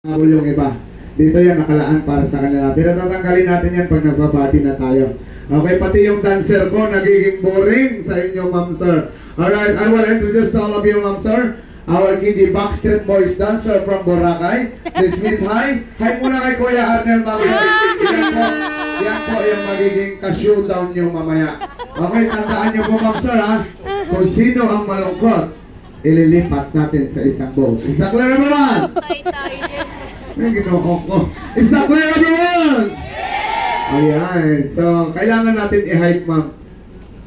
Yung iba. Dito yan nakalaan para sa kanila. Pero tatanggalin natin yan pag nagbabati na tayo. Okay, pati yung dancer ko nagiging boring sa inyo, ma'am sir. Alright, I will introduce to all of you, ma'am sir. Our KG Backstreet Boys dancer from Boracay. Please meet hi. Hi muna kay Kuya Arnel, ma'am sir. Yan po yung magiging ka-showdown nyo mamaya. Okay, tandaan nyo po, ma'am sir, ha? Kung sino ang malungkot, ililipat natin sa isang boat. Is that clear, everyone? Ay, ginoo ko. Is that clear, everyone? Ayan. So, kailangan natin i-hike, ma'am.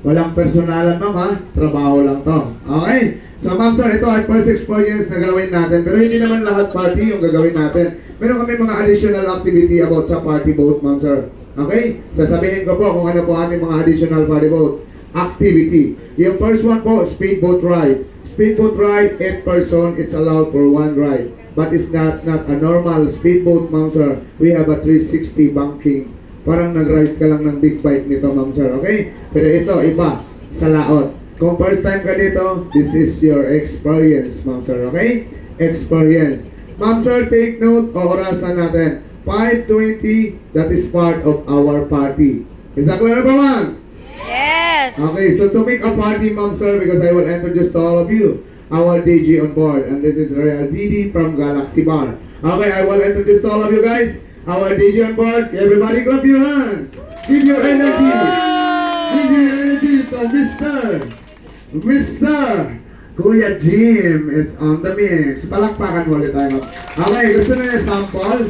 Walang personalan, ma'am, ha? Trabaho lang to. Okay? So, ma'am, sir, ito ay first experience na gawin natin. Pero hindi naman lahat party yung gagawin natin. Meron kami mga additional activity about sa party boat, ma'am, sir. Okay? Sasabihin ko po kung ano po ating mga additional party boat activity. Yung first one po, speedboat ride. Speedboat ride, 8 person, it's allowed for one ride. But it's not a normal speedboat, ma'am sir. We have a 360 banking. Parang nag-ride ka lang ng big bike nito, ma'am sir. Okay? Pero ito, iba. Sa laot. Kung first time ka dito, this is your experience, ma'am sir. Okay? Experience. Ma'am sir, take note, orasan natin. 5:20, that is part of our party. Is that clear, everyone? Yes. Okay, so to make a party, ma'am sir, because I will introduce to all of you our DJ on board, and this is Real Didi from Galaxy Bar. Okay, I will introduce to all of you guys our DJ on board. Everybody clap your hands. Give your energy. Give your energy to Mr. Kuya Jim is on the mix. Palakpakan mo ulit tayo. Okay, gusto na yung sample?